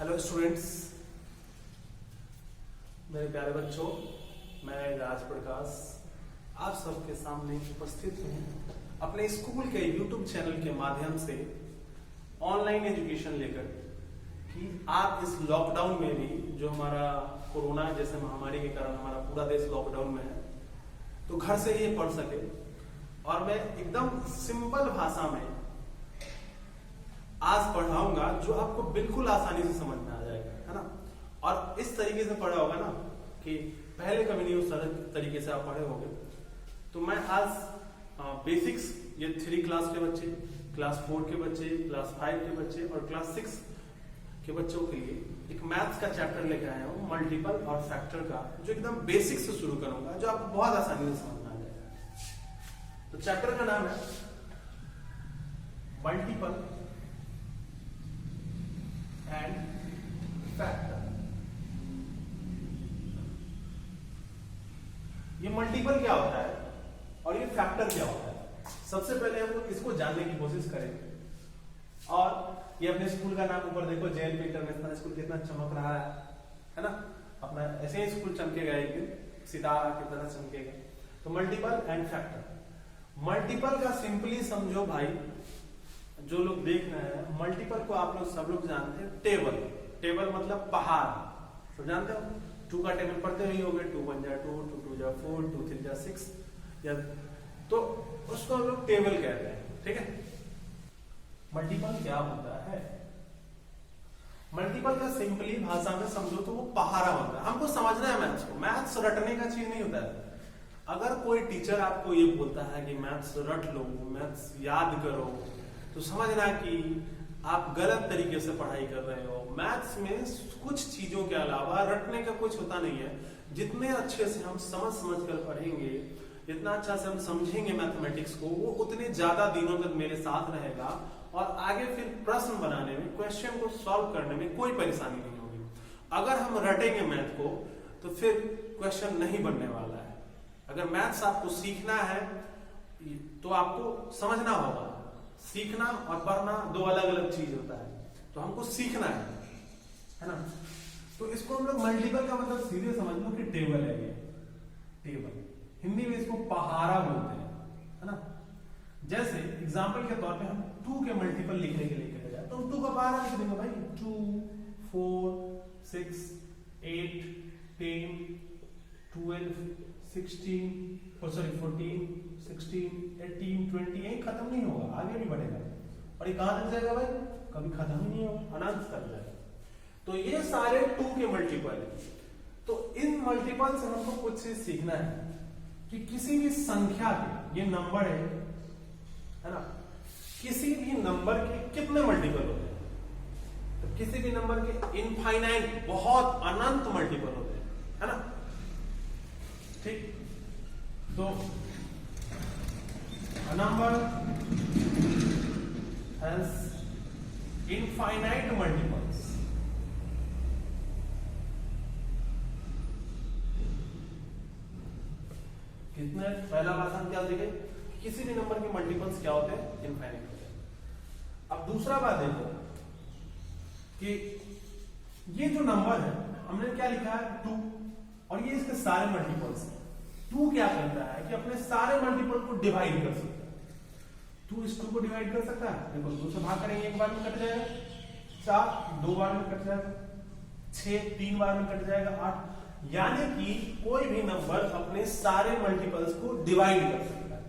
Hello students, मेरे प्यारे बच्चों, मैं राज प्रकाश आप सबके सामने उपस्थित हूँ अपने स्कूल के यूट्यूब चैनल के माध्यम से ऑनलाइन एजुकेशन लेकर कि आप इस लॉकडाउन में भी जो हमारा कोरोना जैसे महामारी के कारण हमारा पूरा देश लॉकडाउन में है, तो घर से ही पढ़ सके। और मैं एकदम सिंपल भाषा में आज पढ़ाऊंगा जो आपको बिल्कुल आसानी से समझ में आ जाएगा, है ना। और इस तरीके से पढ़ा होगा ना कि पहले कभी नहीं उस तरीके से आप पढ़े होंगे। तो मैं आज बेसिक्स ये 3 क्लास के बच्चे, क्लास 4 के बच्चे, क्लास 5 के बच्चे और क्लास 6 के बच्चों के लिए एक मैथ्स का चैप्टर लेकर आया हूँ, मल्टीपल और फैक्टर का, जो एकदम बेसिक से शुरू करूंगा, जो आपको बहुत आसानी से समझ में आ जाएगा। तो चैप्टर का नाम है मल्टीपल एंड फैक्टर। ये मल्टीपल क्या होता है और ये फैक्टर क्या होता है, सबसे पहले हम लोग इसको जानने की कोशिश करेंगे। और ये अपने स्कूल का नाम ऊपर देखो, JNP इंटरनेशनल स्कूल कितना चमक रहा है ना। अपना ऐसे ही स्कूल चमकेगा एक दिन, सितारा की तरह चमकेगा। तो मल्टीपल एंड फैक्टर। मल्टीपल का सिंपली समझो भाई, जो लोग देख रहे हैं, मल्टीपल को आप लोग सब लोग जानते हैं, टेबल। टेबल मतलब पहाड़, सब जानते हो। 2 का टेबल पढ़ते ही होंगे, 2 1 जा 2, 2 2 जा 4, 2 3 जा 6, या तो उसको हम लोग टेबल कहते हैं, ठीक है। मल्टीपल क्या होता है? मल्टीपल का सिंपली भाषा में समझो तो वो पहाड़ा होता है। हमको समझना है मैथ्स को, मैथ्स रटने का चीज नहीं होता है। अगर कोई टीचर आपको ये बोलता है कि मैथ्स रट लो, मैथ्स याद करो, तो समझना कि आप गलत तरीके से पढ़ाई कर रहे हो। मैथ्स में कुछ चीजों के अलावा रटने का कुछ होता नहीं है। जितने अच्छे से हम समझ कर पढ़ेंगे, जितना अच्छा से हम समझेंगे मैथमेटिक्स को, वो उतने ज्यादा दिनों तक मेरे साथ रहेगा और आगे फिर प्रश्न बनाने में, क्वेश्चन को सॉल्व करने में कोई परेशानी नहीं होगी। अगर हम रटेंगे मैथ को तो फिर क्वेश्चन नहीं बनने वाला है। अगर मैथ्स आपको सीखना है तो आपको समझना होगा। सीखना और पढ़ना 2 अलग अलग चीज होता है, तो हमको सीखना है ना। तो इसको हम लोग मल्टीपल का मतलब सीधे समझ लो कि टेबल है। ये टेबल, हिंदी में इसको पहाड़ा बोलते हैं, है ना। जैसे एग्जांपल के तौर पे हम 2 के मल्टीपल लिखने के लिए कहा जाए तो हम 2 का पहाड़ा लिख देंगे भाई। 2 4 6 8 10 12 16 14 16 18 20, यही खत्म नहीं होगा, आगे भी बढ़ेगा। और ये कहां तक जाएगा भाई? कभी खत्म ही नहीं होगा, अनंत तक जाएगा। तो ये सारे 2 के मल्टीपल है। तो इन मल्टीपल से हमको कुछ चीज सीखना है कि किसी भी संख्या के, ये नंबर है ना, किसी भी नंबर के कितने मल्टीपल होते हैं। तो किसी भी नंबर के इनफाइनाइट, बहुत अनंत मल्टीपल होते हैं, है ना। ठीक, तो a number has infinite multiples. कितने? पहला बात हम क्या देखें, किसी भी नंबर के मल्टीपल्स क्या होते हैं? इनफाइनाइट होते हैं। अब दूसरा बात देखो कि ये जो नंबर है, हमने क्या लिखा है? 2, और ये इसके सारे मल्टीपल्स हैं। 2 क्या करता है कि अपने सारे मल्टीपल को डिवाइड कर सकता है। 2 इस 2 को डिवाइड कर सकता है। देखो 2 से भाग करेंगे, 1 बार में कट जाएगा। 4 2 बार में कट जाएगा। 6 3 बार में कट जाएगा। 8, यानी कि कोई भी नंबर अपने सारे मल्टीपल्स को डिवाइड कर सकता है।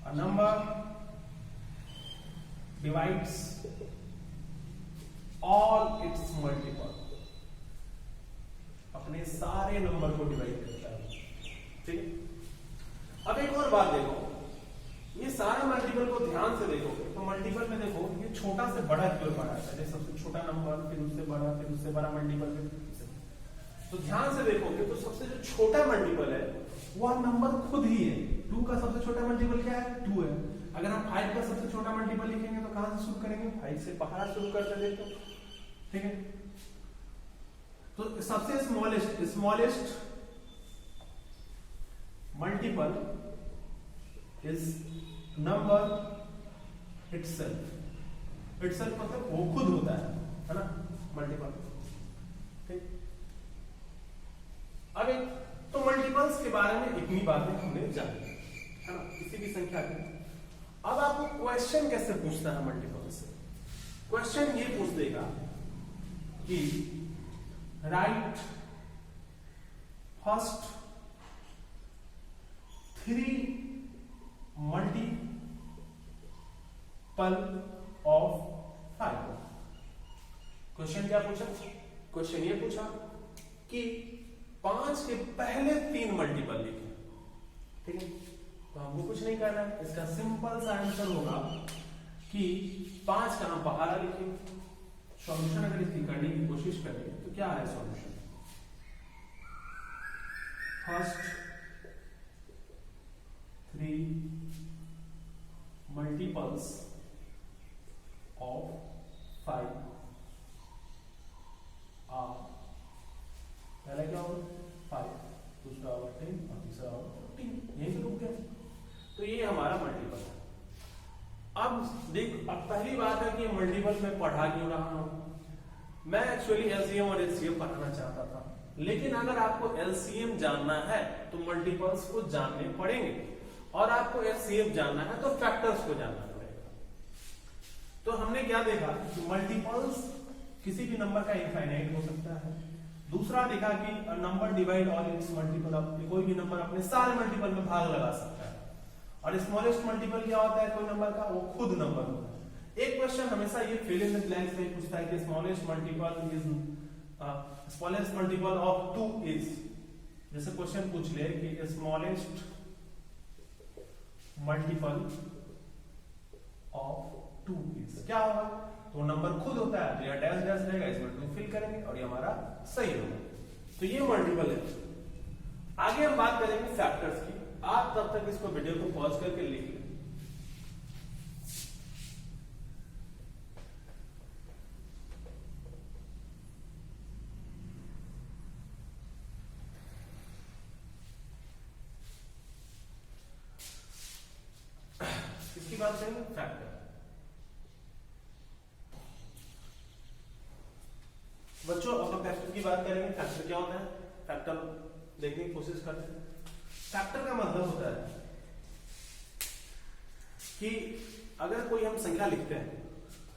A number divides all its multiple, अपने सारे नंबर को डिवाइड करता है, ठीक है। अब एक और बात देखो, ये सारे मल्टीपल को ध्यान से देखोगे तो मल्टीपल में देखो ये छोटा से बड़ा की ओर बढ़ा है। जैसे सबसे छोटा नंबर, फिर उससे बड़ा, फिर उससे बड़ा मल्टीपल। तो ध्यान से देखोगे तो सबसे जो छोटा मल्टीपल है वह नंबर खुद ही है। 2 का सबसे छोटा मल्टीपल क्या है? 2 है। अगर हम 5 का सबसे छोटा मल्टीपल लिखेंगे तो कहां से शुरू करेंगे? 5 से पहाड़ा शुरू करते देखो, ठीक है। तो सबसे smallest multiple is number itself. Itself मतलब वो खुद होता है ना, मल्टीपल। ठीक, अब एक तो मल्टीपल्स के बारे में इतनी बातें हमने जानी है ना, किसी भी संख्या की। अब आपको क्वेश्चन कैसे पूछना है मल्टीपल से? क्वेश्चन ये पूछ देगा कि right first 3 multiple of 5। Question क्या पूछा? क्वेश्चन ये पूछा कि 5 के पहले 3 मल्टीपल लिखे। ठीक है, तो हमको कुछ नहीं करना है, इसका सिंपल सा आंसर होगा कि 5 का हम बाहर लिखेंगे। सॉल्यूशन अगर इसकी करने की कोशिश करें तो क्या है solution? First 3 multiples of 5 are, पहला क्या होगा 5, दूसरा होगा 10 और तीसरा होगा 15। यही तो रुक गया। तो ये हमारा मल्टीपल है। अब देख, अब पहली बात है कि मल्टीपल में पढ़ा क्यों रहा हूं मैं? एक्चुअली एलसीएम और एचसीएफ पढ़ाना चाहता था, लेकिन अगर आपको एलसीएम जानना है तो मल्टीपल्स को जानने पड़ेंगे, और आपको एचसीएफ जानना है तो फैक्टर्स को जानना पड़ेगा। तो हमने क्या देखा कि मल्टीपल्स किसी भी नंबर का इनफाइनाइट हो सकता है। दूसरा देखा कि number divide all it's multiple, कोई भी नंबर अपने सारे मल्टीपल में भाग लगा सकता है। और स्मॉलेस्ट मल्टीपल क्या होता है कोई नंबर का? वो खुद नंबर होता है। एक क्वेश्चन हमेशा ये फिल इन द ब्लैंक्स में पूछता है कि स्मॉलेस्ट मल्टीपल ऑफ 2 इज, जैसे क्वेश्चन पूछ ले कि स्मॉलेस्ट मल्टीपल ऑफ 2 इज, क्या होगा? तो नंबर खुद होता है, तो यह डैश डैश रहेगा, इसमें 2 फिल करेंगे और ये हमारा सही होगा। तो ये मल्टीपल है। आगे हम बात करेंगे फैक्टर्स की। आप तब तक इसको वीडियो को पॉज करके लिख लें। इसकी बात करेंगे फैक्टर। बच्चों अब हम फैक्टर की बात करेंगे। फैक्टर क्या होता है? फैक्टर देखने की कोशिश करते हैं। फैक्टर का मतलब होता है कि अगर कोई हम संख्या लिखते हैं,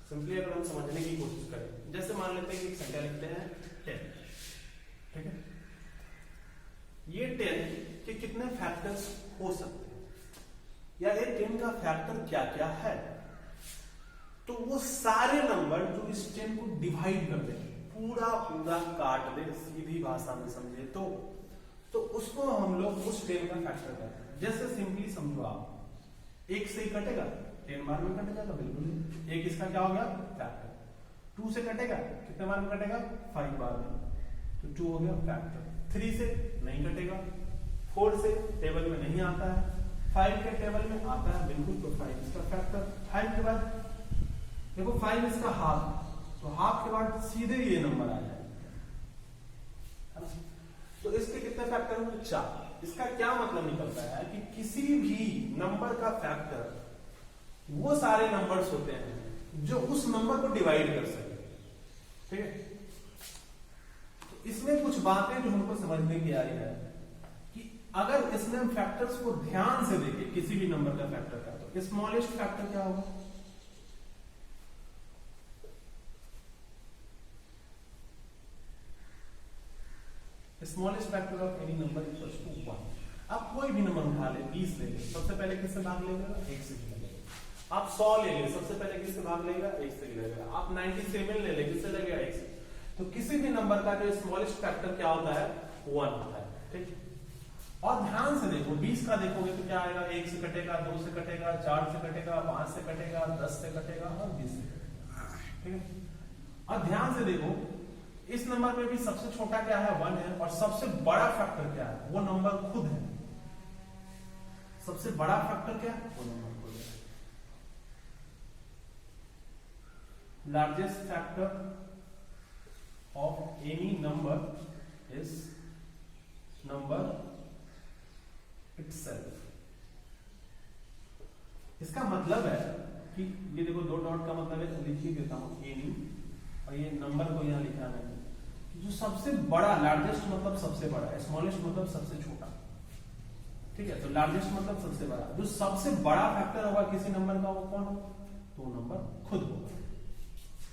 सिंपली अगर हम समझने की कोशिश करें, जैसे मान लेते हैं कि एक संख्या लिखते हैं 10, ठीक है? ये 10 के कितने फैक्टर्स हो सकते हैं, या ये 10 का फैक्टर क्या क्या है? तो वो सारे नंबर जो इस 10 को डिवाइड कर दे, पूरा पूरा काट दे, सीधी भाषा में समझे तो उसको हम लोग उस 10 का फैक्टर करते हैं। जैसे सिंपली समझो, आप 1 से ही कटेगा, 10 बार में कट जाएगा, बिल्कुल। एक इसका क्या हो गया? फैक्टर। 2 से कटेगा, कितने बार में कटेगा? 5 बार में, तो 2 हो गया फैक्टर। 3 से नहीं कटेगा, 4 से टेबल में नहीं आता है, 5 के टेबल में आता है, बिल्कुल, तो 5 इसका फैक्टर। 5 के बाद देखो 5 इसका हाफ, तो हाफ के बाद सीधे ये नंबर आ जाएगा। तो इसके कितने फैक्टर होंगे? 4। इसका क्या मतलब निकलता है कि किसी भी नंबर का फैक्टर वो सारे नंबर्स होते हैं जो उस नंबर को डिवाइड कर सके। ठीक है, तो इसमें कुछ बातें जो हमको समझने की आ रही है कि अगर इसमें हम फैक्टर्स को ध्यान से देखें, किसी भी नंबर का फैक्टर का, तो स्मॉलेस्ट फैक्टर क्या होगा? Smallest factor of any number equals to 1। आप कोई भी नंबर उठा ले, 20 ले ले, सबसे पहले किससे भाग लेगा? 1 से लेगा। आप 100 ले ले, सबसे पहले किससे भाग लेगा? 1 से लेगा। आप 97 ले ले, किससे लगेगा? 1 से। तो किसी भी नंबर का जो स्मॉलेस्ट फैक्टर क्या होता है? 1 होता है। ठीक, और ध्यान से देखो, 20 का देखोगे तो क्या आएगा? 1 से कटेगा, 2 से कटेगा, 4 से कटेगा, 5 से कटेगा, 10 से कटेगा और 20 से कटेगा। ठीक है, और ध्यान से देखो, इस नंबर में भी सबसे छोटा क्या है? 1 है, और सबसे बड़ा फैक्टर क्या है? वो नंबर खुद है। सबसे बड़ा फैक्टर क्या है? वो नंबर खुद है। Largest factor of any number is number itself. इसका मतलब है कि ये देखो दो डॉट का मतलब है, लिख ही देता हूँ ए नहीं, और ये नंबर को यहाँ लिखा मैंने, जो सबसे बड़ा, लार्जेस्ट मतलब सबसे बड़ा, स्मॉलेस्ट मतलब सबसे छोटा, ठीक है। तो लार्जेस्ट मतलब सबसे बड़ा, जो सबसे बड़ा फैक्टर होगा किसी नंबर का वो कौन होगा, तो वो नंबर खुद होगा,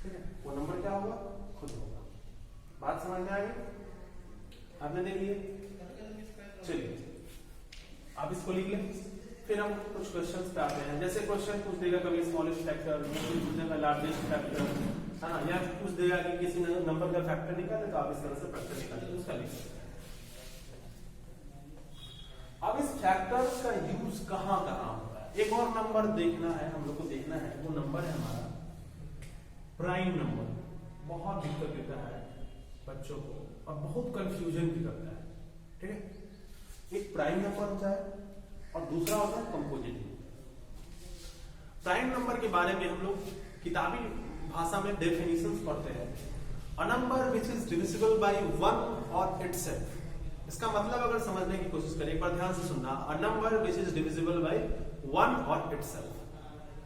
ठीक है। वो नंबर क्या होगा, खुद होगा। बात समझ में आ गई, आपने देख लिया। चलिए आप इसको लिख लें, फिर हम कुछ क्वेश्चंस पे आते हैं। जैसे क्वेश्चन पूछ देगा कभी स्मॉलेस्ट फैक्टर, पूछ देगा लार्जेस्ट फैक्टर, है ना, या पूछ देगा कि किसी नंबर का फैक्टर निकाले, तो आप इस तरह से फैक्टर निकालिए, उसका लिख सकते हैं। अब इस फैक्टर्स का यूज कहां कहां होता है, एक और नंबर देखना है हम लोग को, देखना है वो नंबर है हमारा प्राइम नंबर। बहुत दिक्कत देता है बच्चों को और बहुत कंफ्यूजन भी करता है, ठीक है। एक प्राइम नंबर होता है और दूसरा होता है कंपोजिट नंबर। प्राइम नंबर के बारे में हम लोग किताबी भाषा में डेफिनेशंस पढ़ते हैं, a number which is divisible by one और इटसेल्फ। इसका मतलब अगर समझने की कोशिश करें, एक बार ध्यान से सुनना, a number which is divisible by one और इटसेल्फ,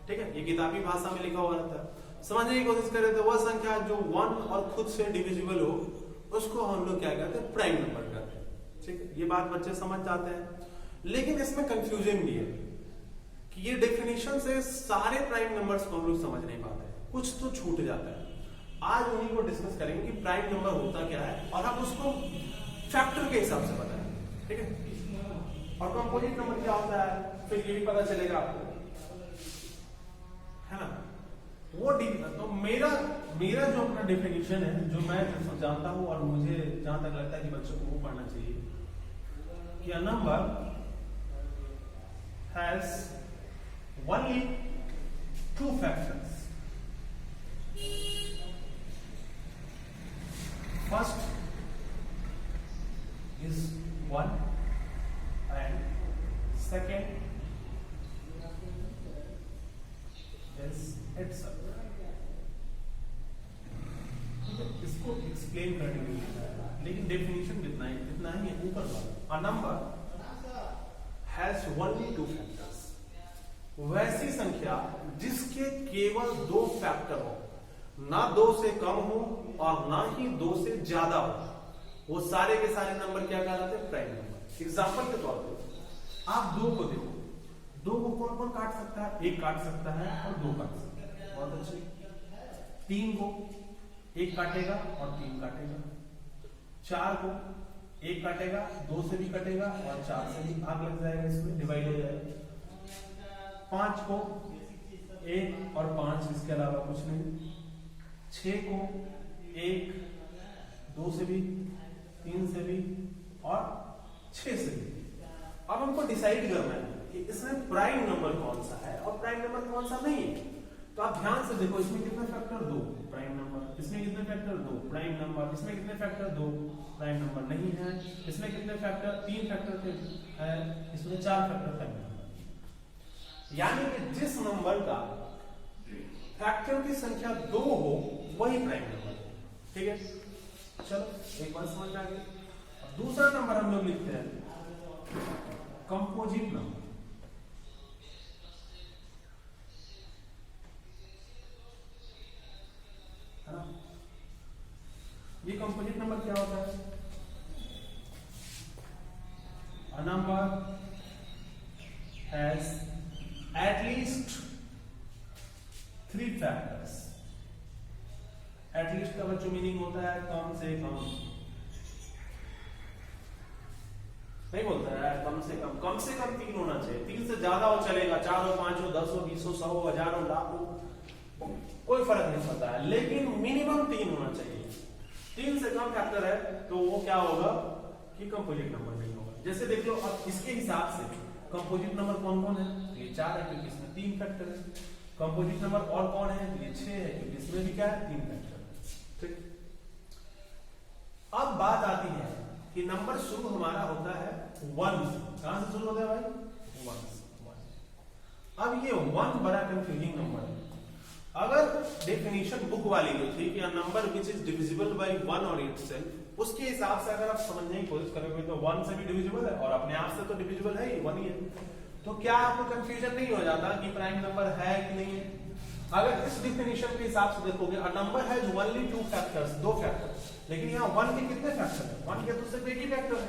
ठीक है। ये किताबी भाषा में लिखा हुआ रहता है। समझने की कोशिश करें तो वह संख्या जो वन और खुद से डिविजिबल हो उसको हम लोग क्या कहते हैं, प्राइम नंबर कहते हैं, ठीक है। ये बात बच्चे समझ जाते हैं, लेकिन इसमें कंफ्यूजन भी है कि ये डेफिनेशन से सारे प्राइम नंबर्स को हम लोग समझ नहीं पाते, कुछ तो छूट जाता है। आज उन्हीं को डिस्कस करेंगे कि प्राइम नंबर होता क्या है और हम उसको फैक्टर के हिसाब से बताएं, ठीक है। और कंपोजिट नंबर क्या होता है फिर ये भी पता चलेगा आपको, है ना। वो तो मेरा जो अपना डेफिनेशन है, जो मैं जानता हूं और मुझे जहां तक लगता है कि बच्चों को वो पढ़ना चाहिए, कि a number has only two factors. First is 1 and second is itself। इसको एक्सप्लेन करने के लिए, लेकिन डेफिनेशन कितना ही है ऊपर वाला। A number has only two factors, वैसी संख्या जिसके केवल दो फैक्टर हो, ना दो से कम हो और ना ही दो से ज्यादा हो, वो सारे के सारे नंबर क्या कहलाते हैं, प्राइम नंबर। एग्जांपल के तौर पे आप दो को देखो, दो को कौन कौन काट सकता है, एक काट सकता है और दो काट सकता है, बहुत अच्छे। तीन को एक काटेगा और तीन काटेगा। चार को एक काटेगा, दो से भी कटेगा और चार से भी भाग लग जाएगा, इसमें डिवाइड हो जाएगा। पांच को एक और पांच, इसके अलावा कुछ नहीं। छह को एक, दो से भी, तीन से भी और छह से भी। अब हमको डिसाइड करना है कि इसमें प्राइम नंबर कौन सा है और प्राइम नंबर कौन सा नहीं है। तो आप ध्यान से देखो, इसमें कितने फैक्टर, दो प्राइम नंबर, इसमें कितने फैक्टर, दो प्राइम नंबर, इसमें कितने फैक्टर, दो प्राइम नंबर नहीं है, इसमें कितने फैक्टर, तीन फैक्टर थे, इसमें चार फैक्टर प्राइम नंबर। यानी कि जिस नंबर का फैक्टर की संख्या दो हो वही प्राइम नंबर, ठीक है। चलो एक बात समझ में आ गई। दूसरा नंबर हम लोग लिखते हैं कंपोजिट नंबर, है ना। ये कंपोजिट नंबर क्या होता है, a number has at least three factors. At least का बच्चों मीनिंग होता है कम से कम, नहीं बोलता है कम से कम तीन होना चाहिए। तीन से ज्यादा हो चलेगा, 4 हो, 5 हो, 10 हो, 20 हो, 100 हो, 1000 हो, लाख हो, कोई फर्क नहीं पड़ता है, लेकिन मिनिमम तीन होना चाहिए। तीन से कम फैक्टर है तो वो क्या होगा कि कंपोजिट नंबर नहीं होगा। जैसे देख लो, अब इसके हिसाब से कंपोजिट नंबर कौन कौन है, ये 4 है क्योंकि इसमें तीन फैक्टर है। कंपोजिट नंबर और कौन है, ये 6 है क्योंकि इसमें भी क्या है, तीन फैक्टर। ठीक, अब बात आती है कि नंबर शुरू हमारा होता है 1 से। कहां से शुरू होता है भाई, 1 से। अब ये 1 बड़ा कंफ्यूजिंग नंबर है। अगर डेफिनेशन बुक वाली जो थी कि number which is divisible by 1 और इटसेल्फ, उसके हिसाब से अगर आप समझने की कोशिश करोगे तो 1 से भी डिविजिबल है और अपने आप से तो डिविजिबल है ही, 1 ही है। तो क्या आपको कंफ्यूजन नहीं हो जाता कि प्राइम नंबर है कि नहीं है? अगर इस डिफिनेशन के हिसाब से देखोगे a number has only two factors, दो फैक्टर्स, लेकिन यहाँ वन के कितने फैक्टर है? वन के तो सिर्फ एक ही फैक्टर है,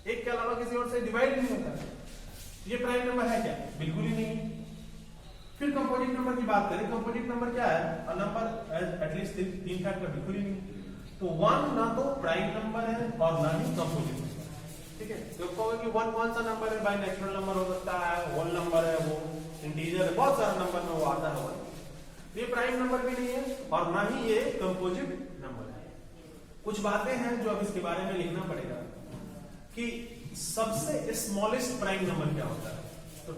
एक के अलावा किसी और से डिवाइड नहीं होता है। ये प्राइम नंबर है क्या? बिल्कुल ही नहीं। फिर कंपोजिट नंबर की बात करें, कंपोजिट नंबर क्या है? अ नंबर एटलीस्ट तीन फैक्टर, बिल्कुल ही नहीं। तो वन ना तो प्राइम नंबर है और ना ही कंपोजिट नंबर, ठीक है। तो कहोगे कि वन कौन सा नंबर है? बाय नेचुरल नंबर हो सकता है, होल नंबर है, वो इंटीजर है, बहुत सारे नंबर में वो आता है वन। ये प्राइम नंबर भी नहीं है और ना ही ये कंपोजिट नंबर है। कुछ बातें हैं जो अब इसके बारे में लिखना पड़ेगा कि सबसे स्मॉलेस्ट प्राइम नंबर क्या होता है? तो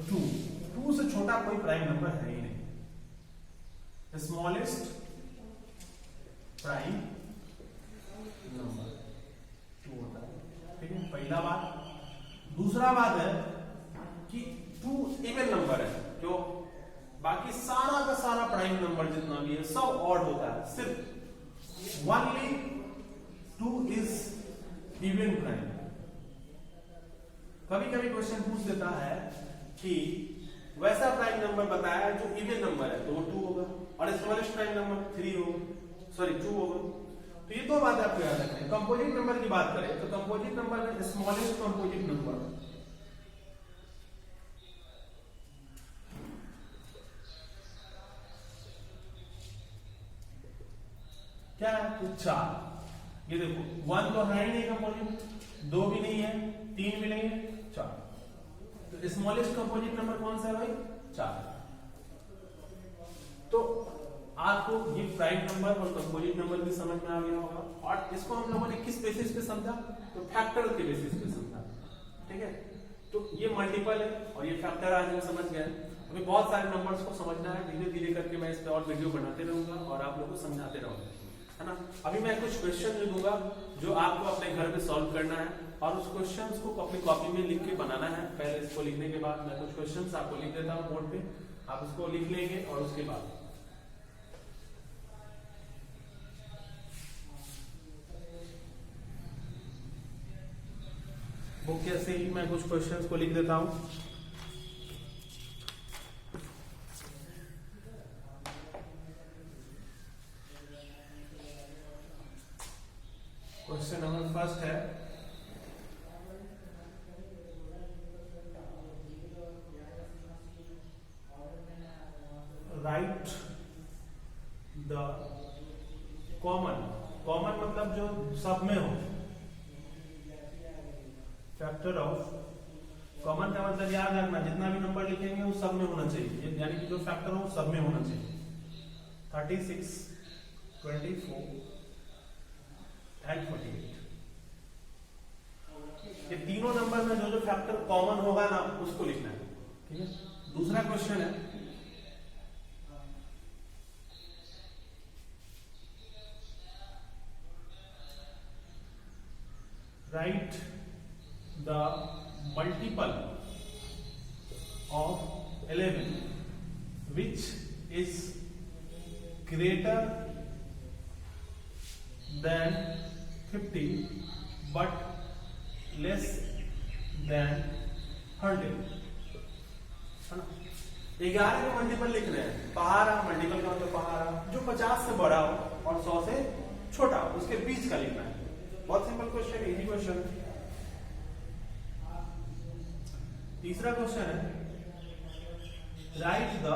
टू से छोटा कोई प्राइम नंबर है ही नहीं। स्मॉलेस्ट प्राइम नंबर टू होता है, ठीक है, पहला बात। दूसरा बात है कि टू इवन नंबर है, जो बाकी सारा का सारा प्राइम नंबर जितना भी है सब ऑड होता है, सिर्फ only two is even prime. कभी कभी क्वेश्चन पूछ देता है कि वैसा प्राइम नंबर बताया जो इवन नंबर है तो वो 2 होगा, और स्मॉलेस्ट प्राइम नंबर 3 होगा, सॉरी 2 होगा। तो ये दो बातें आपको याद रखनी है। कंपोजिट नंबर की बात करें तो कंपोजिट नंबर में स्मॉलेस्ट कंपोजिट नंबर क्या है? तो 4। ये देखो 1 तो है ही नहीं कंपोजिट, 2 भी नहीं है, 3 भी नहीं है, 4। तो स्मॉलेस्ट कंपोजिट नंबर कौन सा है भाई? 4। तो आपको ये प्राइम नंबर और कंपोजिट नंबर भी समझ में आ गया होगा, और इसको हम लोगों ने किस बेसिस पे समझा? तो फैक्टर के बेसिस पे समझा, ठीक है। तो ये मल्टीपल है और ये फैक्टर आज हम समझ गए। अभी बहुत सारे नंबर्स को समझना है, धीरे धीरे करके मैं इस पे और वीडियो बनाते रहूंगा और आप लोगों को समझाते रहूंगा, है ना। अभी मैं कुछ क्वेश्चन दे दूंगा जो आपको अपने घर पे सॉल्व करना है, और उस क्वेश्चंस को अपनी कॉपी में लिख के बनाना है। पहले इसको लिखने के बाद मैं कुछ क्वेश्चंस आपको लिख देता हूँ बोर्ड पे, आप इसको लिख लेंगे और उसके बाद बुक कैसे ही मैं कुछ क्वेश्चंस को लिख देता हूँ। क्वेश्चन नंबर फर्स्ट है, राइट द कॉमन, कॉमन मतलब जो सब में हो, फैक्टर ऑफ, कॉमन का मतलब याद रखना जितना भी नंबर लिखेंगे वो सब में होना चाहिए, यानी कि जो फैक्टर हो सब में होना चाहिए। 36, 24 एंड 48, ये तीनों नंबर में जो जो फैक्टर कॉमन होगा ना उसको लिखना है, ठीक है। दूसरा क्वेश्चन है, right the multiple of 11 which is greater than 50 but less than 100, है ना। 11 के मल्टीपल लिख रहे हैं, पहाड़ा मल्टीपल का मतलब पहाड़ा जो 50 से बड़ा हो और 100 से छोटा हो, उसके बीच का लिखना है। बहुत सिंपल क्वेश्चन, इजी क्वेश्चन। तीसरा क्वेश्चन है, राइट द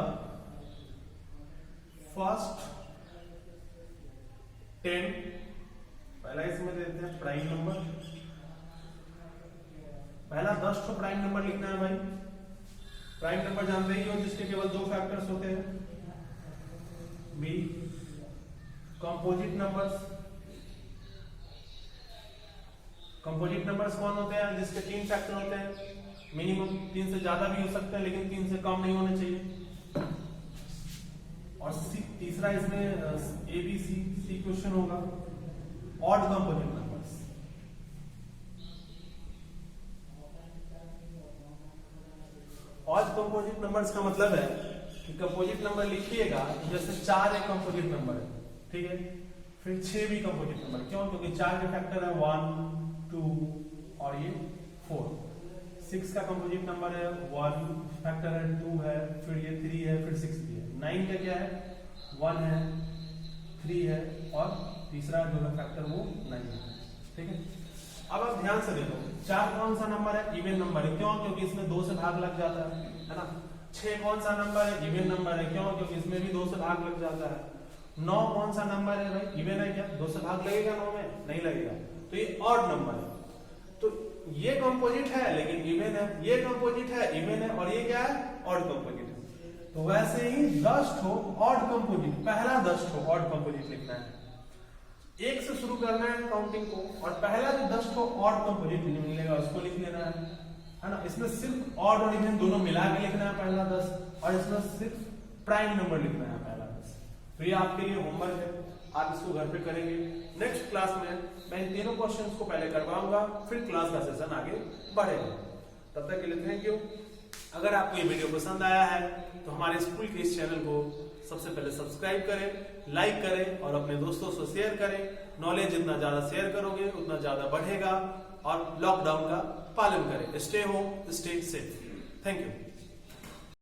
फर्स्ट 10, पहला इसमें देते हैं प्राइम नंबर, पहला 10 तो प्राइम नंबर लिखना है भाई। प्राइम नंबर जानते ही हो जिसके केवल 2 फैक्टर्स होते हैं। B, composite numbers, composite numbers कौन होते हैं? जिसके 3 फैक्टर होते हैं, मिनिमम 3 से ज्यादा भी हो सकते हैं लेकिन 3 से कम नहीं होने चाहिए। और तीसरा इसमें ए बी सी क्वेश्चन होगा, odd composite numbers. Odd composite numbers का मतलब है कि कंपोजिट नंबर लिखिएगा, जैसे 4 एक कंपोजिट नंबर है, ठीक है, फिर 6 भी कंपोजिट नंबर। क्यों? क्योंकि 4 के फैक्टर है 1, 2 और ये 4। 6 का कंपोजिट नंबर है 1, फैक्टर है 2 है, फिर ये 3 है, फिर 6 भी है। 9 का क्या है 1 है 3 है और तीसरा जो है फैक्टर वो 9 है। ठीक है, अब आप ध्यान से देखो 4 कौन सा नंबर है, इवन नंबर है, क्यों? क्योंकि इसमें 2 से भाग लग जाता है ना। 6 कौन सा नंबर है, इवन नंबर है, क्यों? क्योंकि इसमें भी 2 से भाग लग जाता है। 9 कौन सा नंबर है भाई, इवन है, क्या 2 से भाग लगेगा 9 में? नहीं लगेगा, तो ये ऑड नंबर है। तो ये कंपोजिट है लेकिन इवन है, ये कंपोजिट है इवन है, और ये क्या है ऑड कंपोजिट है। तो वैसे ही 10 ठो ऑड कंपोजिट, पहला 10 ठो ऑड कंपोजिट लिखना है, 1 से शुरू करना है काउंटिंग को, और पहला जो 10 ठो ऑड कंपोजिट मिलेगा उसको लिख लेना है ना। इसमें सिर्फ ऑड और इवन दोनों मिला के लिखना है पहला 10, और इसमें सिर्फ प्राइम नंबर लिखना है पहला 10। तो ये आपके लिए होमवर्क है, आप इसको घर पे करेंगे। नेक्स्ट क्लास में मैं इन तीनों क्वेश्चंस को पहले करवाऊंगा, फिर क्लास का सेशन आगे बढ़ेगा। तब तक के लिए थैंक यू। अगर आपको ये वीडियो पसंद आया है तो हमारे स्कूल के इस चैनल को सबसे पहले सब्सक्राइब करें, लाइक करें और अपने दोस्तों से शेयर करें। नॉलेज जितना ज्यादा शेयर करोगे उतना ज्यादा बढ़ेगा, और लॉकडाउन का पालन करें। Stay home, stay safe. Thank you.